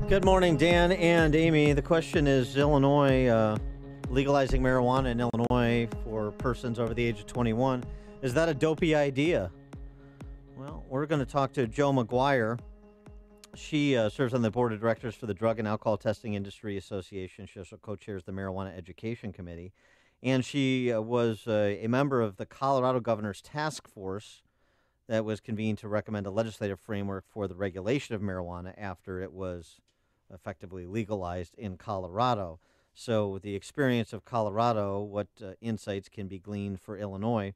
Good morning, Dan and Amy. The question is Illinois legalizing marijuana in Illinois for persons over the age of 21. Is that a dopey idea? Well, we're going to talk to Jo McGuire. She serves on the board of directors for the Drug and Alcohol Testing Industry Association. She also co-chairs the Marijuana Education Committee. And she was a member of the Colorado Governor's Task Force that was convened to recommend a legislative framework for the regulation of marijuana after it was effectively legalized in Colorado. So the experience of Colorado, what insights can be gleaned for Illinois.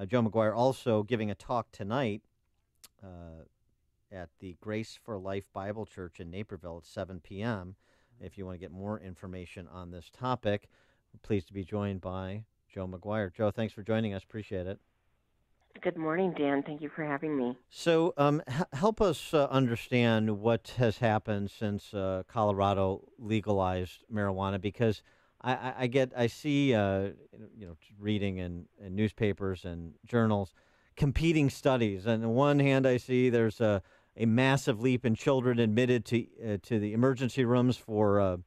Jo McGuire also giving a talk tonight at the Grace for Life Bible Church in Naperville at 7 p.m. If you want to get more information on this topic, we're pleased to be joined by Jo McGuire. Jo, thanks for joining us. Appreciate it. Good morning, Dan. Thank you for having me. So help us understand what has happened since Colorado legalized marijuana, because I see reading in newspapers and journals competing studies. On the one hand, I see there's a massive leap in children admitted to the emergency rooms for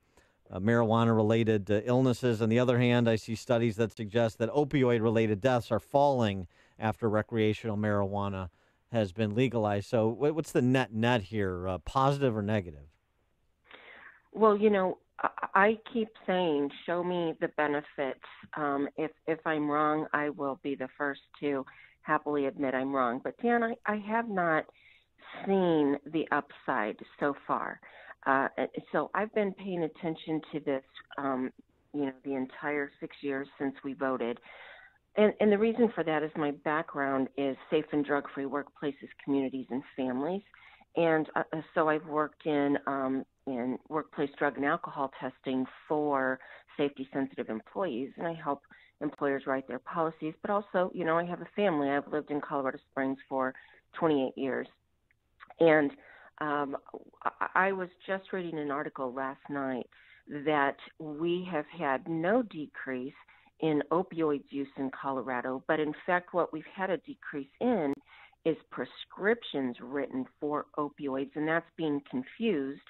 marijuana-related illnesses. On the other hand, I see studies that suggest that opioid-related deaths are falling after recreational marijuana has been legalized. So what's the net here, positive or negative? Well, I keep saying, show me the benefits. If I'm wrong, I will be the first to happily admit I'm wrong. But Dan, I have not seen the upside so far. So I've been paying attention to this, the entire 6 years since we voted. And the reason for that is my background is safe and drug-free workplaces, communities, and families. And so I've worked in workplace drug and alcohol testing for safety-sensitive employees, and I help employers write their policies. But also, I have a family. I've lived in Colorado Springs for 28 years. And I was just reading an article last night that we have had no decrease in opioids use in Colorado, but in fact what we've had a decrease in is prescriptions written for opioids, and that's being confused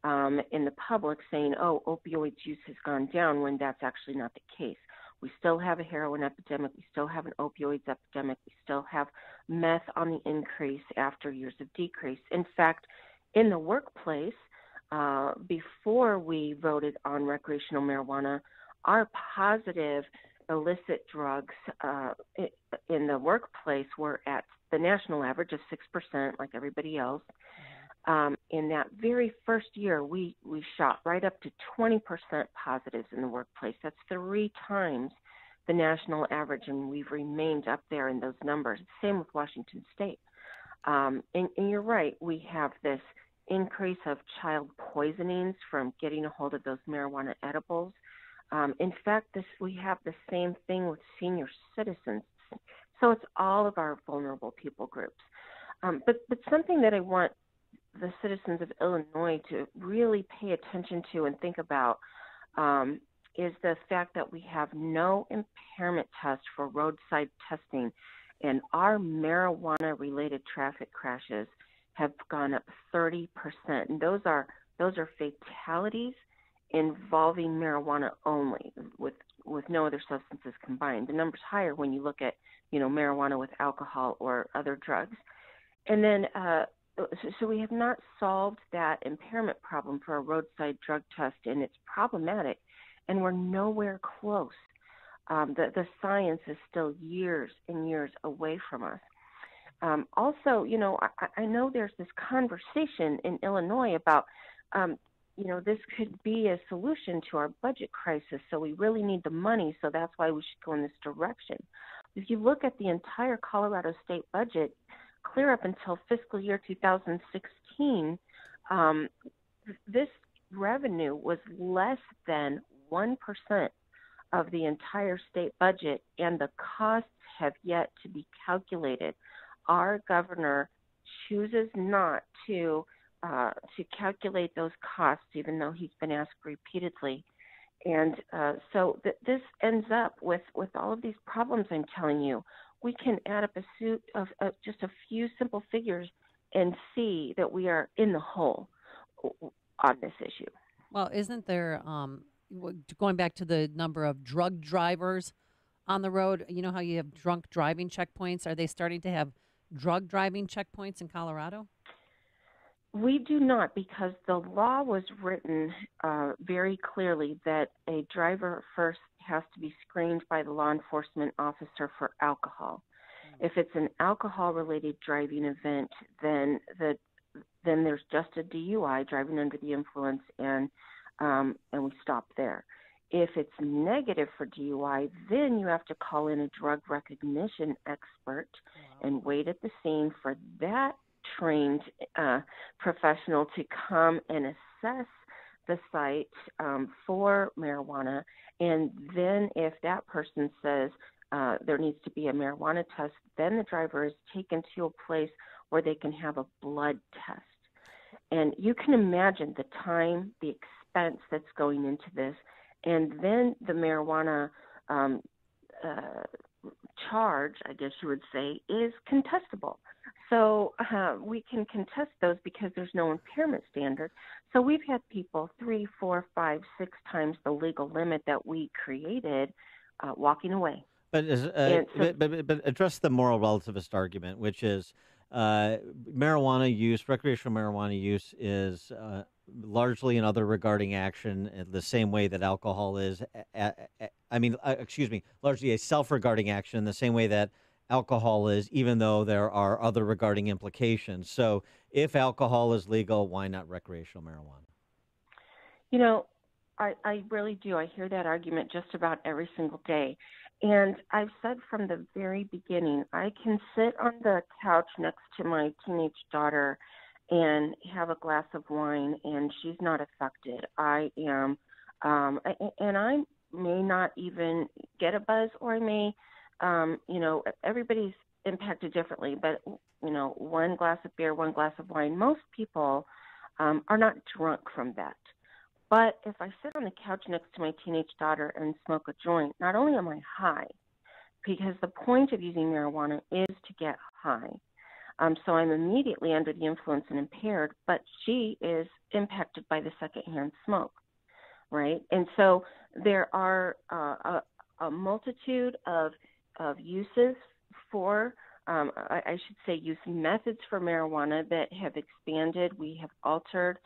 in the public, saying, opioids use has gone down, when that's actually not the case. We still have a heroin epidemic. We still have an opioids epidemic. We still have meth on the increase after years of decrease. In fact, in the workplace, before we voted on recreational marijuana, our positive illicit drugs in the workplace were at the national average of 6%, like everybody else. In that very first year, we shot right up to 20% positives in the workplace. That's 3 times the national average, and we've remained up there in those numbers. Same with Washington State. And you're right, we have this increase of child poisonings from getting a hold of those marijuana edibles. In fact, we have the same thing with senior citizens. So it's all of our vulnerable people groups. But something that I want the citizens of Illinois to really pay attention to and think about is the fact that we have no impairment test for roadside testing, and our marijuana-related traffic crashes have gone up 30%. And those are fatalities involving marijuana only, with no other substances combined. The number's higher when you look at, marijuana with alcohol or other drugs. And then, so we have not solved that impairment problem for a roadside drug test, and it's problematic, and we're nowhere close. The science is still years and years away from us. Also, I know there's this conversation in Illinois about, this could be a solution to our budget crisis, so we really need the money, so that's why we should go in this direction. If you look at the entire Colorado state budget, clear up until fiscal year 2016, this revenue was less than 1% of the entire state budget, and the costs have yet to be calculated. Our governor chooses not to calculate those costs, even though he's been asked repeatedly. And so this ends up with all of these problems I'm telling you. We can add up a suit of just a few simple figures and see that we are in the hole. on this issue. Well, isn't there, going back to the number of drug drivers on the road, you know how you have drunk driving checkpoints? Are they starting to have drug driving checkpoints in Colorado? We do not, because the law was written very clearly that a driver first has to be screened by the law enforcement officer for alcohol. If it's an alcohol-related driving event, then there's just a DUI, driving under the influence, and we stop there. If it's negative for DUI, then you have to call in a drug recognition expert and wait at the scene for that trained professional to come and assess the site for marijuana. And then if that person says there needs to be a marijuana test, then the driver is taken to a place where they can have a blood test. And you can imagine the time, the expense that's going into this, and then the marijuana charge, I guess you would say, is contestable. So we can contest those because there's no impairment standard. So we've had people 3, 4, 5, 6 times the legal limit that we created walking away. But but address the moral relativist argument, which is marijuana use, recreational marijuana use, is largely an other regarding action in the same way that alcohol is. Largely a self-regarding action in the same way that alcohol is, even though there are other regarding implications. So, if alcohol is legal, why not recreational marijuana? You know, I really do. I hear that argument just about every single day. And I've said from the very beginning, I can sit on the couch next to my teenage daughter and have a glass of wine, and she's not affected. I am, and I may not even get a buzz, or I may, everybody's impacted differently. But, one glass of beer, one glass of wine, most people are not drunk from that. But if I sit on the couch next to my teenage daughter and smoke a joint, not only am I high, because the point of using marijuana is to get high. So I'm immediately under the influence and impaired, but she is impacted by the secondhand smoke, right? And so there are a multitude of uses for, I should say, use methods for marijuana that have expanded. We have altered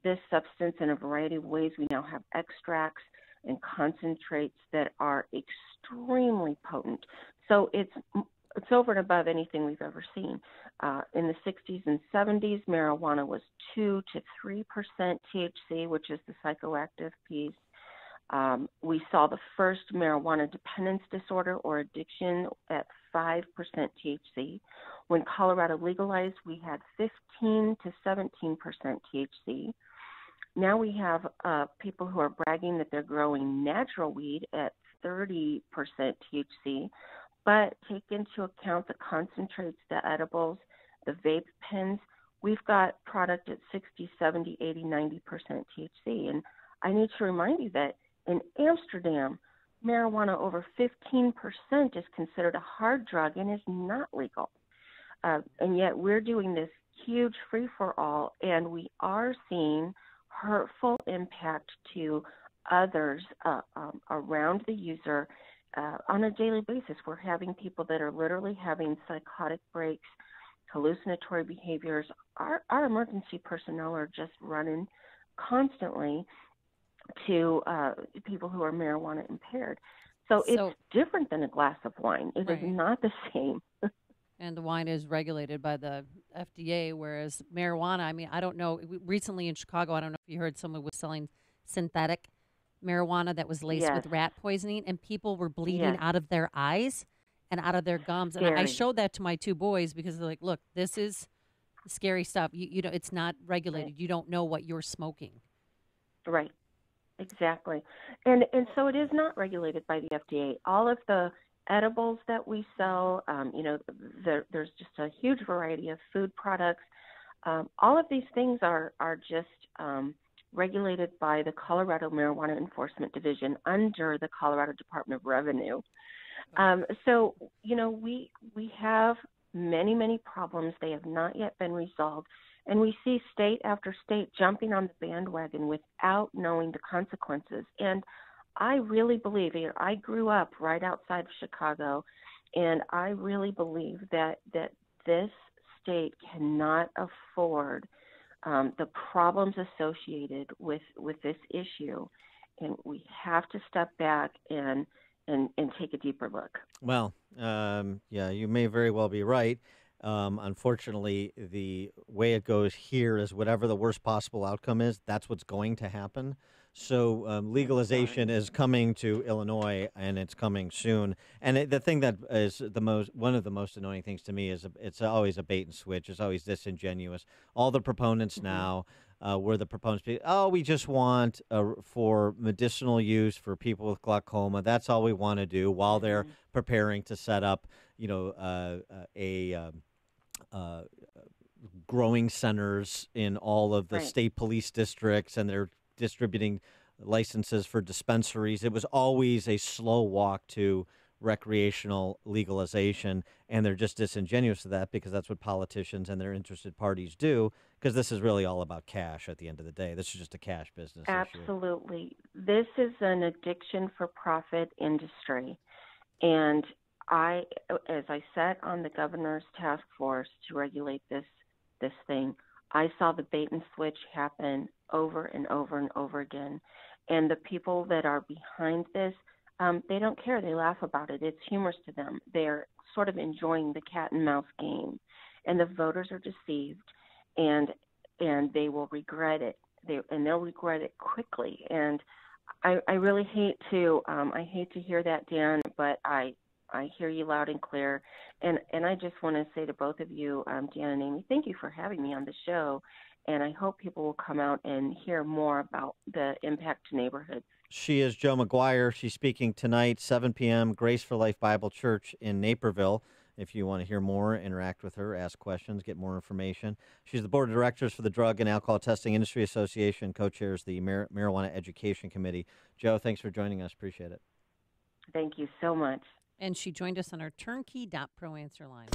this substance in a variety of ways. We now have extracts and concentrates that are extremely potent. So it's over and above anything we've ever seen. In the 60s and 70s, marijuana was 2 to 3% THC, which is the psychoactive piece. We saw the first marijuana dependence disorder or addiction at 5% THC. When Colorado legalized, we had 15 to 17% THC. Now we have people who are bragging that they're growing natural weed at 30% THC, but take into account the concentrates, the edibles, the vape pens. We've got product at 60, 70, 80, 90% THC. And I need to remind you that in Amsterdam, marijuana over 15% is considered a hard drug and is not legal. And yet we're doing this huge free-for-all, and we are seeing hurtful impact to others around the user on a daily basis. We're having people that are literally having psychotic breaks, hallucinatory behaviors. Our emergency personnel are just running constantly to people who are marijuana impaired. So it's different than a glass of wine. It is not the same. And the wine is regulated by the FDA, whereas marijuana, I mean, I don't know. Recently in Chicago, I don't know if you heard, someone was selling synthetic marijuana that was laced with rat poisoning, and people were bleeding out of their eyes and out of their gums. And I showed that to my 2 boys because they're like, look, this is scary stuff. You know, it's not regulated. You don't know what you're smoking. Right. Exactly. And so it is not regulated by the FDA. All of the edibles that we sell, there's just a huge variety of food products. All of these things are just regulated by the Colorado Marijuana Enforcement Division under the Colorado Department of Revenue. So, we have many, many problems. They have not yet been resolved. And we see state after state jumping on the bandwagon without knowing the consequences. And I really believe, I grew up right outside of Chicago, and I really believe that this state cannot afford the problems associated with this issue, and we have to step back and take a deeper look. Well, yeah, you may very well be right. Unfortunately, the way it goes here is whatever the worst possible outcome is, that's what's going to happen. So legalization is coming to Illinois, and it's coming soon. And the thing that is one of the most annoying things to me is it's always a bait and switch. It's always disingenuous. All the proponents now were the proponents. Oh, we just want for medicinal use for people with glaucoma. That's all we want to do while they're preparing to set up, growing centers in all of the state police districts, and they're distributing licenses for dispensaries. It was always a slow walk to recreational legalization, and they're just disingenuous to that because that's what politicians and their interested parties do, because this is really all about cash at the end of the day. This is just a cash business Absolutely. This is an addiction for profit industry. And as I sat on the governor's task force to regulate this thing, I saw the bait and switch happen over and over and over again. And the people that are behind this, they don't care. They laugh about it. It's humorous to them. They're sort of enjoying the cat and mouse game. And the voters are deceived, and they will regret it. They'll regret it quickly. And I really hate to hear that, Dan, but I hear you loud and clear. And I just want to say to both of you, Dan and Amy, thank you for having me on the show. And I hope people will come out and hear more about the impact to neighborhoods. She is Joe McGuire. She's speaking tonight, 7 p.m., Grace for Life Bible Church in Naperville. If you want to hear more, interact with her, ask questions, get more information. She's the board of directors for the Drug and Alcohol Testing Industry Association, co-chairs the Marijuana Education Committee. Joe, thanks for joining us. Appreciate it. Thank you so much. And she joined us on our turnkey.pro answer line.